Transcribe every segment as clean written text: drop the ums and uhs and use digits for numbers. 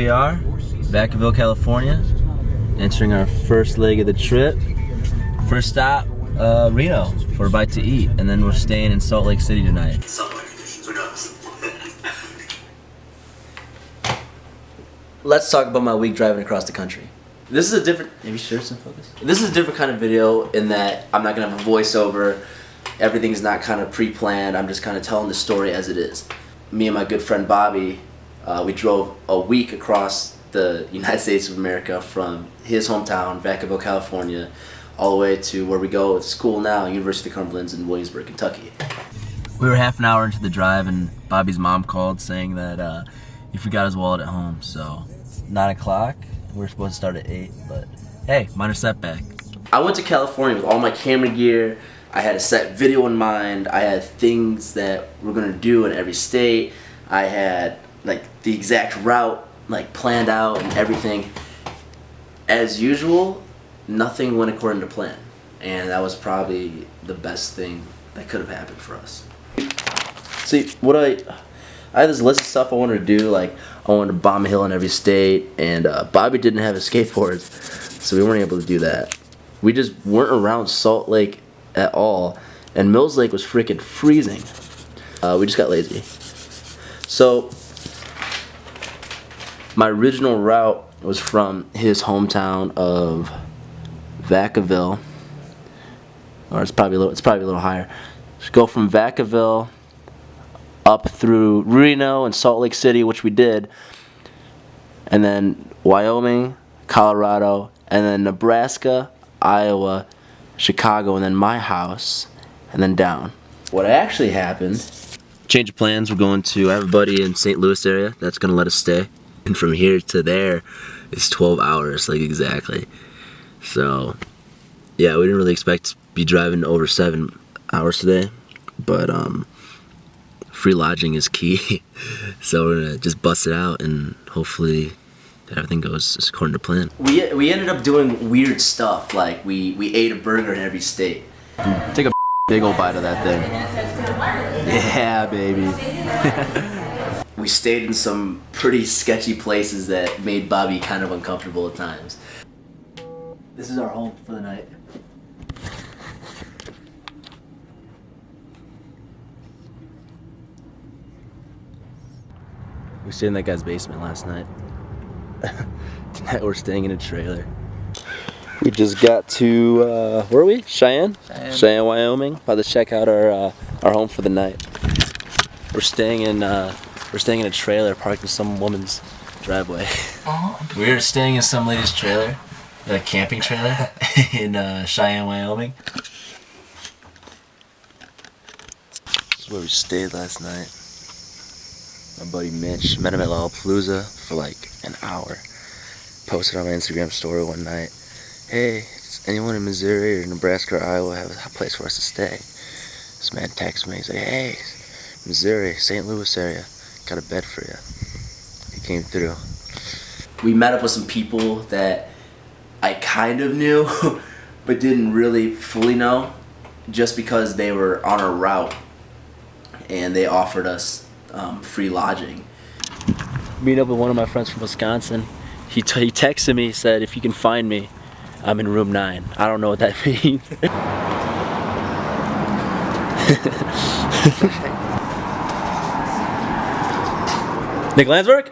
we are, Vacaville, California, entering our first leg of the trip. First stop, Reno, for a bite to eat, and then we're staying in Salt Lake City tonight. Let's talk about my week driving across the country. This is a different, maybe shirts in focus? This is a different kind of video in that I'm not gonna have a voiceover. Everything's not kind of pre-planned. I'm just kind of telling the story as it is. Me and my good friend Bobby, we drove a week across the United States of America from his hometown, Vacaville, California, all the way to where we go to school now, University of Cumberland's in Williamsburg, Kentucky. We were half an hour into the drive and Bobby's mom called saying that he forgot his wallet at home, so 9 o'clock. We're supposed to start at 8, but hey, minor setback. I went to California with all my camera gear. I had a set video in mind. I had things that we're gonna do in every state. I had like the exact route like planned out and everything. As usual, nothing went according to plan, and that was probably the best thing that could have happened for us. See, I had this list of stuff I wanted to do, like I wanted to bomb a hill in every state, and Bobby didn't have a skateboard, so we weren't able to do that. We just weren't around Salt Lake at all, and Mills Lake was freaking freezing. We just got lazy. So my original route was from his hometown of Vacaville, or it's probably a little higher. Just go from Vacaville up through Reno and Salt Lake City, which we did, and then Wyoming, Colorado, and then Nebraska, Iowa, Chicago, and then my house, and then down. What actually happened, change of plans, I have a buddy in St. Louis area that's gonna let us stay, and from here to there is 12 hours, like exactly. So yeah, we didn't really expect to be driving over 7 hours today, but free lodging is key. So we're gonna just bust it out and hopefully everything goes according to plan. We ended up doing weird stuff, like we ate a burger in every state. Take a big old bite of that thing. Yeah, baby. We stayed in some pretty sketchy places that made Bobby kind of uncomfortable at times. This is our home for the night. We stayed in that guy's basement last night. Tonight we're staying in a trailer. We just got to, where are we? Cheyenne, Wyoming. About to check out our home for the night. We're staying in a trailer parked in some woman's driveway. We're staying in some lady's trailer, a camping trailer in Cheyenne, Wyoming. This is where we stayed last night. My buddy Mitch, met him at Lollapalooza for like an hour. Posted on my Instagram story one night, hey, does anyone in Missouri or Nebraska or Iowa have a place for us to stay? This man texts me, he's like, hey, Missouri, St. Louis area, got a bed for you. He came through. We met up with some people that I kind of knew, but didn't really fully know, just because they were on our route and they offered us free lodging. Meet up with one of my friends from Wisconsin. He texted me, he said, if you can find me, I'm in room 9. I don't know what that means. Nick Landsberg?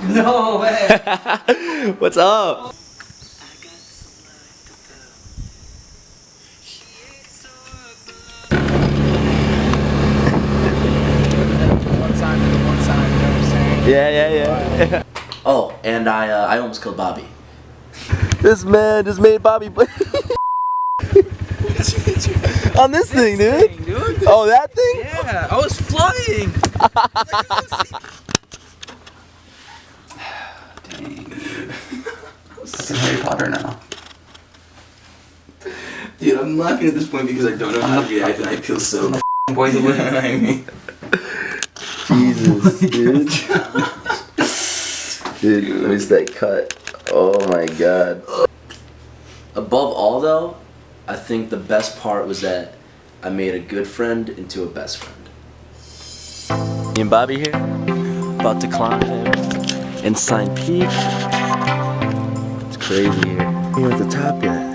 No way! What's up? Yeah. Oh, and I almost killed Bobby. This man just made Bobby on this thing, dude. Oh, that thing? Yeah, I was flying. Dang, dude. It's Harry Potter now. Dude, I'm laughing at this point because I don't know how to react and I feel so boy the way I mean. Jesus, dude. Dude, let me see that cut. Oh my god. Above all though, I think the best part was that I made a good friend into a best friend. Me and Bobby here, about to climb Ensign Peak. It's crazy here. We're at the top yet.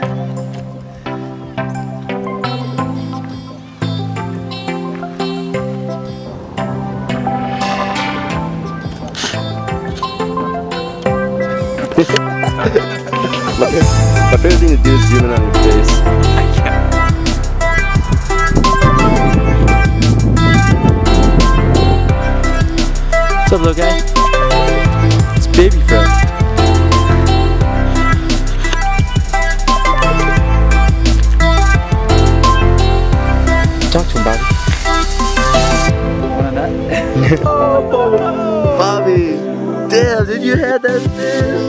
My favorite thing to do is zoom in on your face. What's up, little guy? It's baby Fred. Talk to him, Bobby. Oh, Bobby! Damn, dude, you had that fish!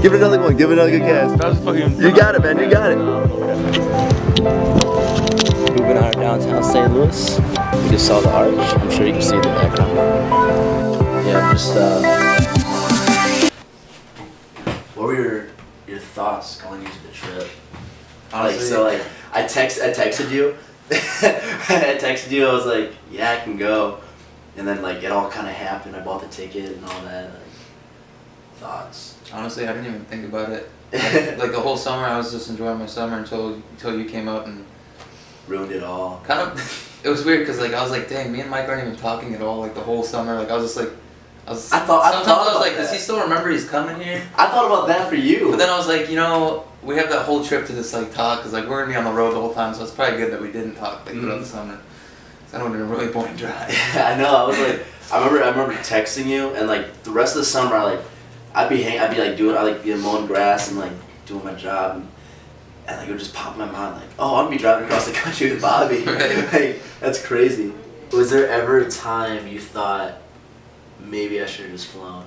Give it another one, give it another good cast. That was fucking. You got it, man, you got it. Moving out of downtown St. Louis. We just saw the arch. I'm sure you can see it in the background. Yeah, I'm just what were your thoughts going into the trip? Honestly, I texted you. I texted you, I was like, yeah, I can go. And then like it all kinda happened. I bought the ticket and all that. Like, thoughts. Honestly, I didn't even think about it. Like the whole summer, I was just enjoying my summer until you came up and Ruined it all. kind of. It was weird because like I was like, dang, me and Mike aren't even talking at all. Like the whole summer, like I was just like, I thought sometimes I was about like, that. does he still remember he's coming here? I thought about that for you. But then I was like, you know, we have that whole trip to just like talk because like we're gonna be on the road the whole time, so it's probably good that we didn't talk like throughout the summer. So I would have been a really boring drive. I know. I was like, I remember texting you, and like the rest of the summer, I'd be mowing grass and like doing my job, and like it would just pop in my mind like, oh, I'm gonna be driving across the country with Bobby. Right. Like that's crazy. Was there ever a time you thought maybe I should have just flown?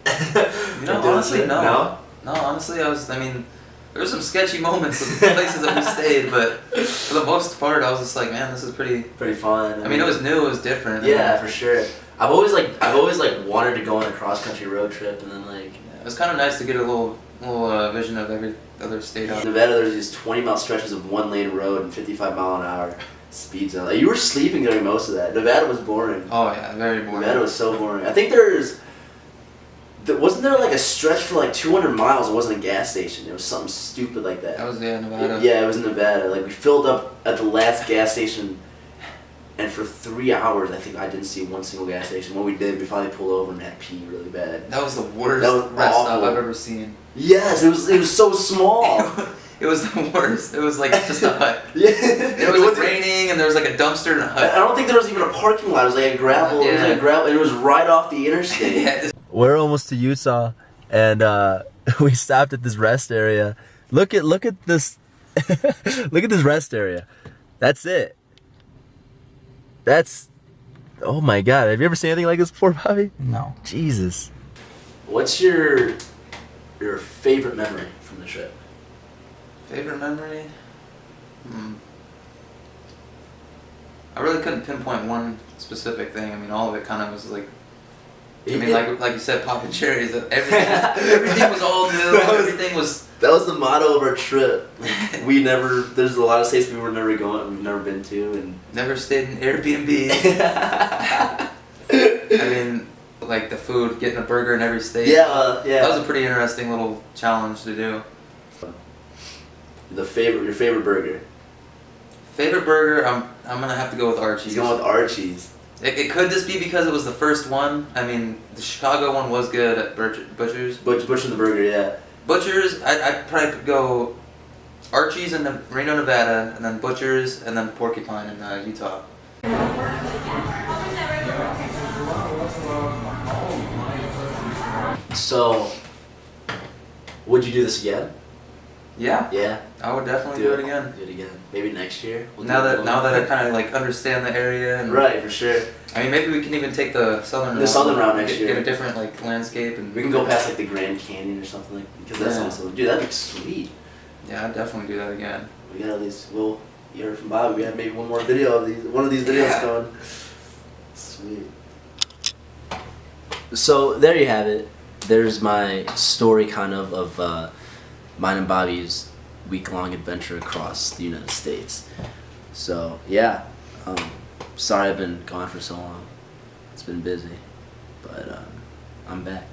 You know, honestly, no. No, honestly, I mean, there were some sketchy moments of the places that we stayed, but for the most part, I was just like, man, this is pretty fun. I mean, it was new, it was different. Yeah, for sure. I've always wanted to go on a cross country road trip, and then like. It was kind of nice to get a little vision of every other state out In there. Nevada, there's these 20-mile stretches of one-lane road and 55-mile-an-hour speed zone. Like, you were sleeping during most of that. Nevada was boring. Oh yeah, very boring. Nevada was so boring. I think wasn't there like a stretch for like 200 miles? It wasn't a gas station. It was something stupid like that. That was Nevada. Yeah, it was in Nevada. Like we filled up at the last gas station, and for 3 hours, I think I didn't see one single gas station. What we did, we finally pulled over and had to pee really bad. That was the worst That was rest stop awful. I've ever seen. Yes, it was so small. It was the worst. It was like just a hut. Yeah. It was like raining and there was like a dumpster and a hut. I don't think there was even a parking lot. It was like a gravel. It was like a gravel, and it was right off the interstate. Yeah, We're almost to Utah, and we stopped at this rest area. Look at this. Look at this rest area. That's it. Oh my God! Have you ever seen anything like this before, Bobby? No. Jesus. What's your favorite memory from the trip? Favorite memory? I really couldn't pinpoint one specific thing. I mean, all of it kind of was like. I mean, like you said, popping cherries. Everything was all new. Everything was. That was the motto of our trip. There's a lot of states we've never been to, and Never stayed in Airbnb. I mean, like the food, getting a burger in every state. yeah. That was a pretty interesting little challenge to do. Your favorite burger? Favorite burger, I'm gonna have to go with Archie's. He's going with Archie's. It could just be because it was the first one. I mean, the Chicago one was good at Butcher's. Butcher the burger, yeah. Butcher's, I'd probably go Archie's in Reno, Nevada, and then Butcher's, and then Porcupine in Utah. So, would you do this again? Yeah, Yeah. I would definitely do it again. Do it again. Maybe next year. Now that I kind of like understand the area and right, for sure. I mean, maybe we can even take the southern route next year. Get a different like landscape and We can go past like the Grand Canyon or something because that's also that'd be sweet. Yeah, I'd definitely do that again. We got at least you heard from Bobby. We have maybe one more video of one of these videos going. Sweet. So there you have it. There's my story, kind of mine and Bobby's week-long adventure across the United States. So yeah, sorry I've been gone for so long. It's been busy. but I'm back.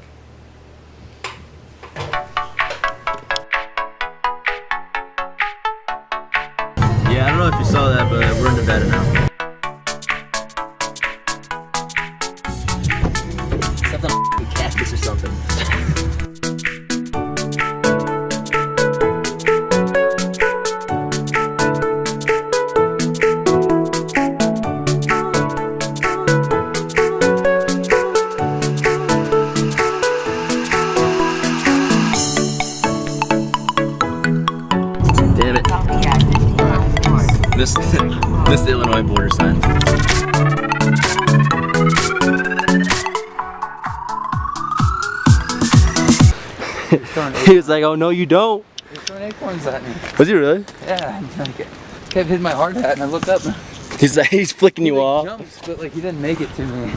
Yeah, I don't know if you saw that, but we're in Nevada now. Something like a cactus or something. Damn it. Missed the Illinois border sign. He was like, oh no you don't. He was throwing acorns at me. Was he really? Yeah, like, kept hitting my hard hat and I looked up. He's like, he's flicking you He off. jumps, but like he didn't make it to me.